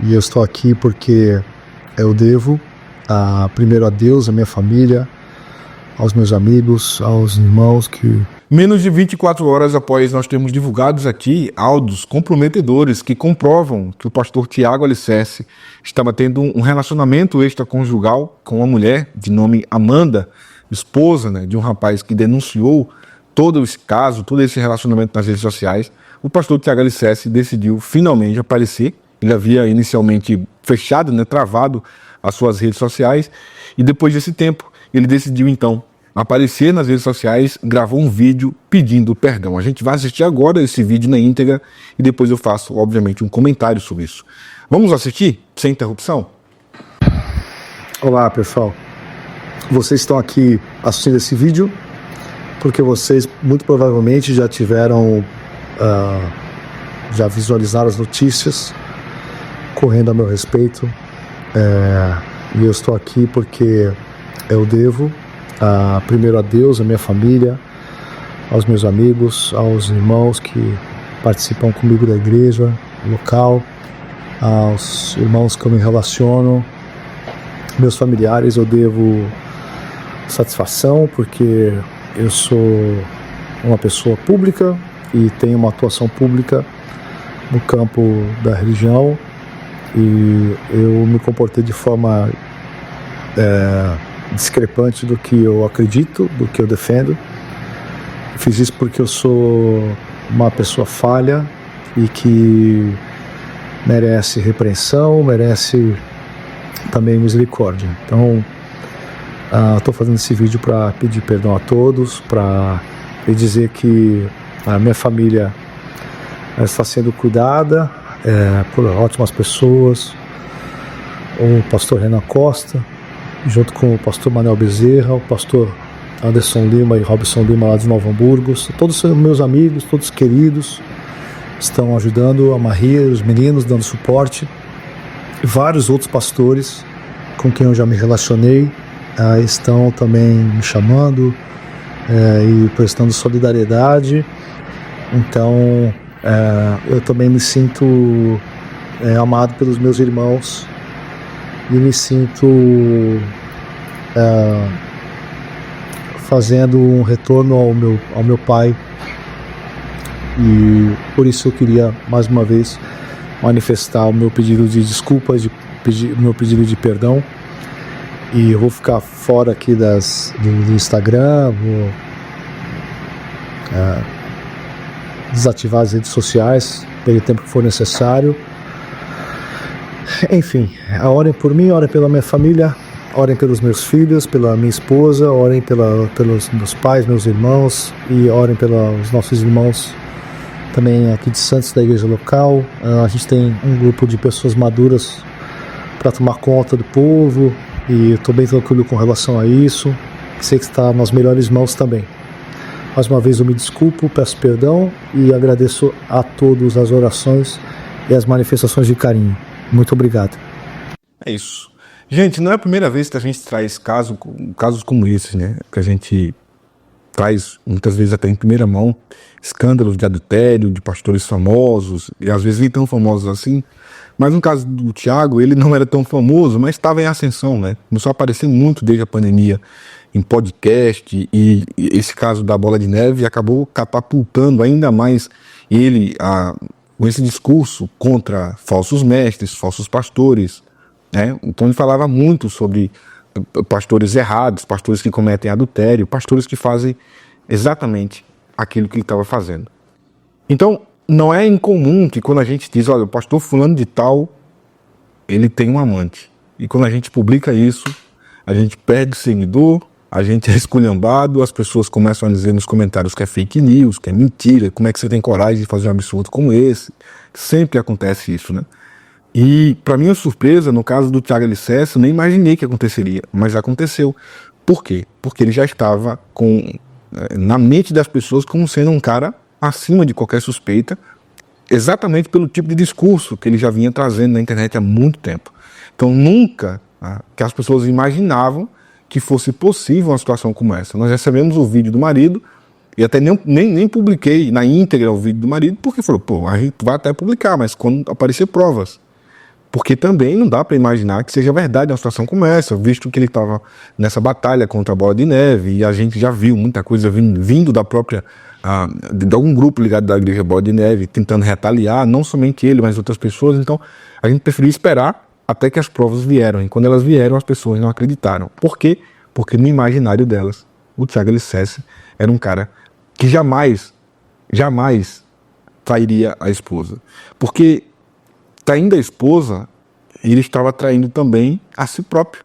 E eu estou aqui porque eu devo primeiro a Deus, a minha família, aos meus amigos, aos irmãos que... Menos de 24 horas após nós termos divulgados aqui áudios comprometedores que comprovam que o pastor Tiago Alicerce estava tendo um relacionamento extraconjugal com uma mulher de nome Amanda, esposa, de um rapaz que denunciou todo esse caso, todo esse relacionamento nas redes sociais, o pastor Tiago Alicerce decidiu finalmente aparecer. Ele havia inicialmente fechado, travado as suas redes sociais, e depois desse tempo ele decidiu então aparecer nas redes sociais, gravou um vídeo pedindo perdão. A gente vai assistir agora esse vídeo na íntegra e depois eu faço, obviamente, um comentário sobre isso. Vamos assistir, sem interrupção? Olá, pessoal. Vocês estão aqui assistindo esse vídeo porque vocês muito provavelmente já tiveram, já visualizaram as notícias correndo a meu respeito. E eu estou aqui porque eu devo primeiro a Deus, a minha família, aos meus amigos, aos irmãos que participam comigo da igreja local, aos irmãos que eu me relaciono, meus familiares. Eu devo satisfação porque eu sou uma pessoa pública e tenho uma atuação pública no campo da religião, e eu me comportei de forma discrepante do que eu acredito, do que eu defendo. Fiz isso porque eu sou uma pessoa falha e que merece repreensão, merece também misericórdia. Então, estou fazendo esse vídeo para pedir perdão a todos, para dizer que a minha família está sendo cuidada por ótimas pessoas. O pastor Renan Costa, junto com o pastor Manuel Bezerra, o pastor Anderson Lima e Robson Lima lá de Novo Hamburgo. Todos são meus amigos, todos queridos, estão ajudando a Maria, os meninos, dando suporte. E vários outros pastores com quem eu já me relacionei estão também me chamando e prestando solidariedade. Então eu também me sinto amado pelos meus irmãos e me sinto fazendo um retorno ao meu pai, e por isso eu queria mais uma vez manifestar o meu pedido de desculpas, o meu pedido de perdão. E eu vou ficar fora aqui do Instagram, vou desativar as redes sociais pelo tempo que for necessário. Enfim, orem por mim, orem pela minha família, orem pelos meus filhos, pela minha esposa, orem pelos meus pais, meus irmãos, e orem pelos nossos irmãos também aqui de Santos, da igreja local. A gente tem um grupo de pessoas maduras para tomar conta do povo, e eu estou bem tranquilo com relação a isso. Sei que está nas melhores mãos também. Mais uma vez eu me desculpo, peço perdão e agradeço a todos as orações e as manifestações de carinho. Muito obrigado. É isso. Gente, não é a primeira vez que a gente traz casos como esses, que a gente traz muitas vezes até em primeira mão escândalos de adultério, de pastores famosos, e às vezes nem tão famosos assim. Mas no caso do Tiago, ele não era tão famoso, mas estava em ascensão, Começou a aparecer muito desde a pandemia em podcast, e esse caso da Bola de Neve acabou catapultando ainda mais ele com esse discurso contra falsos mestres, falsos pastores, Então ele falava muito sobre pastores errados, pastores que cometem adultério, pastores que fazem exatamente aquilo que ele estava fazendo. Então, não é incomum que quando a gente diz, olha, o pastor fulano de tal, ele tem um amante. E quando a gente publica isso, a gente perde seguidor, a gente é esculhambado, as pessoas começam a dizer nos comentários que é fake news, que é mentira, como é que você tem coragem de fazer um absurdo como esse? Sempre acontece isso, E, para minha surpresa, no caso do Tiago Alicerce, eu nem imaginei que aconteceria, mas aconteceu. Por quê? Porque ele já estava na mente das pessoas como sendo um cara acima de qualquer suspeita, exatamente pelo tipo de discurso que ele já vinha trazendo na internet há muito tempo. Então, nunca que as pessoas imaginavam que fosse possível uma situação como essa. Nós recebemos o vídeo do marido, e até nem publiquei na íntegra o vídeo do marido, porque falou, a gente vai até publicar, mas quando aparecer provas. Porque também não dá para imaginar que seja verdade uma situação como essa, visto que ele estava nessa batalha contra a Bola de Neve, e a gente já viu muita coisa vindo da própria, de algum grupo ligado da Igreja Bola de Neve, tentando retaliar, não somente ele, mas outras pessoas. Então a gente preferiu esperar até que as provas vieram, e quando elas vieram as pessoas não acreditaram. Por quê? Porque no imaginário delas, o Tiago Alicerce era um cara que jamais trairia a esposa. Porque traindo a esposa, ele estava traindo também a si próprio.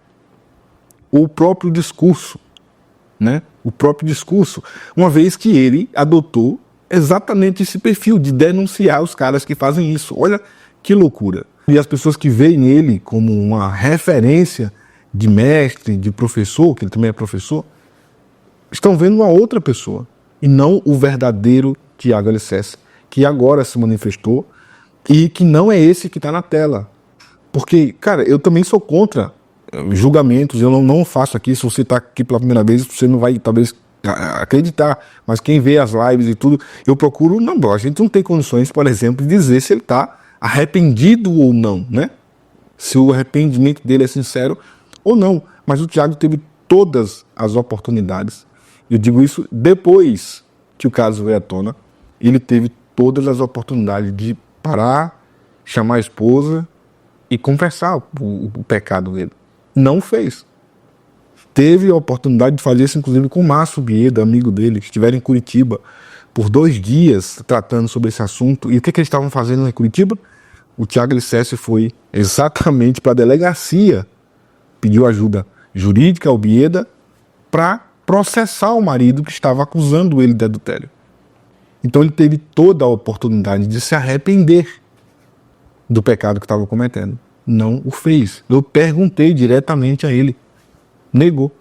O próprio discurso, né? O próprio discurso. Uma vez que ele adotou exatamente esse perfil de denunciar os caras que fazem isso. Olha que loucura. E as pessoas que veem nele como uma referência de mestre, de professor, que ele também é professor, estão vendo uma outra pessoa. E não o verdadeiro Tiago Alicerce, que agora se manifestou e que não é esse que está na tela. Porque, cara, eu também sou contra julgamentos, eu não faço aqui. Se você está aqui pela primeira vez, você não vai talvez acreditar, mas quem vê as lives e tudo, eu procuro, não, a gente não tem condições, por exemplo, de dizer se ele está arrependido ou não, né? Se o arrependimento dele é sincero ou não. Mas o Tiago teve todas as oportunidades. Eu digo isso depois que o caso veio à tona. Ele teve todas as oportunidades de parar, chamar a esposa e confessar o pecado dele. Não fez. Teve a oportunidade de fazer isso, inclusive, com o Márcio Bieda, amigo dele, que estiveram em Curitiba por 2 dias tratando sobre esse assunto. E o que eles estavam fazendo em Curitiba? O Tiago Alicerce foi exatamente para a delegacia, pediu ajuda jurídica ao Bieda para processar o marido que estava acusando ele de adultério. Então ele teve toda a oportunidade de se arrepender do pecado que estava cometendo. Não o fez. Eu perguntei diretamente a ele. Negou.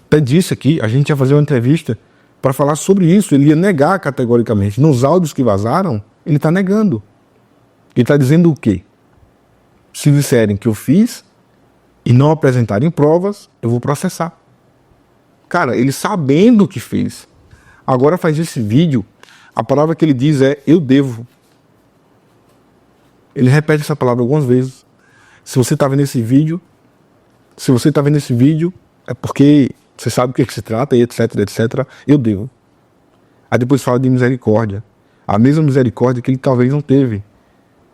Até disse aqui, a gente ia fazer uma entrevista para falar sobre isso. Ele ia negar categoricamente. Nos áudios que vazaram, ele está negando. Ele está dizendo o quê? Se disserem que eu fiz e não apresentarem provas, eu vou processar. Cara, ele sabendo que fez. Agora faz esse vídeo, a palavra que ele diz é eu devo. Ele repete essa palavra algumas vezes. Se você está vendo esse vídeo, é porque você sabe o que se trata, e etc, etc. Eu devo. Aí depois fala de misericórdia. A mesma misericórdia que ele talvez não teve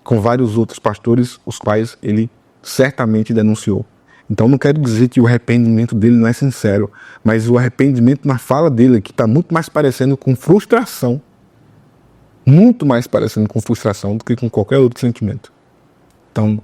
com vários outros pastores, os quais ele certamente denunciou. Então não quero dizer que o arrependimento dele não é sincero, mas o arrependimento na fala dele aqui está muito mais parecendo com frustração. Muito mais parecendo com frustração do que com qualquer outro sentimento. Então,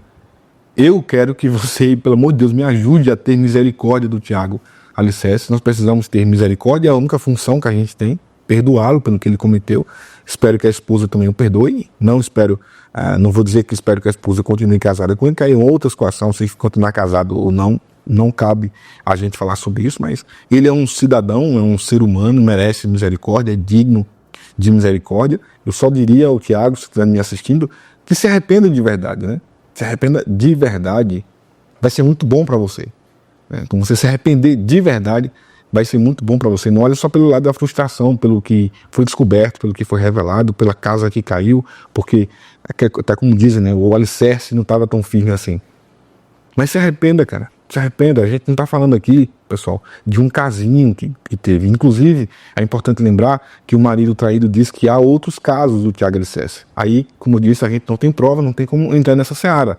eu quero que você, pelo amor de Deus, me ajude a ter misericórdia do Tiago Alicerce. Nós precisamos ter misericórdia, é a única função que a gente tem, perdoá-lo pelo que ele cometeu. Espero que a esposa também o perdoe. Não vou dizer que espero que a esposa continue casada com ele, que aí é outra situação, se continuar casado ou não, não cabe a gente falar sobre isso, mas ele é um cidadão, é um ser humano, merece misericórdia, é digno de misericórdia. Eu só diria ao Tiago, se estiver me assistindo, que se arrependa de verdade, né? Se arrependa de verdade, vai ser muito bom para você. Né? Então você se arrepender de verdade, vai ser muito bom para você. Não olha só pelo lado da frustração, pelo que foi descoberto, pelo que foi revelado, pela casa que caiu, porque, até como dizem, né, o alicerce não estava tão firme assim. Mas se arrependa, cara. Se arrependa. A gente não está falando aqui, pessoal, de um casinho que teve. Inclusive, é importante lembrar que o marido traído diz que há outros casos do Tiago Alicerce. Aí, como eu disse, a gente não tem prova, não tem como entrar nessa seara.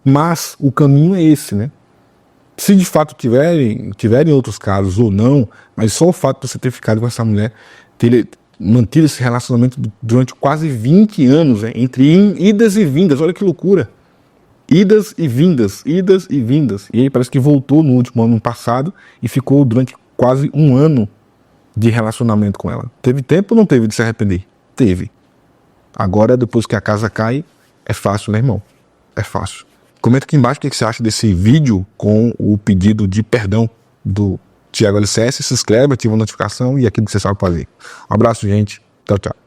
Mas o caminho é esse, né? Se de fato tiverem outros casos ou não, mas só o fato de você ter ficado com essa mulher, ter mantido esse relacionamento durante quase 20 anos, né? Entre idas e vindas, olha que loucura. Idas e vindas. E aí parece que voltou no último ano passado e ficou durante quase 1 ano de relacionamento com ela. Teve tempo ou não teve de se arrepender? Teve. Agora, depois que a casa cai, é fácil, né, irmão? É fácil. Comenta aqui embaixo o que você acha desse vídeo com o pedido de perdão do Tiago Alicerce. Se inscreve, ativa a notificação e aquilo que você sabe fazer. Um abraço, gente. Tchau, tchau.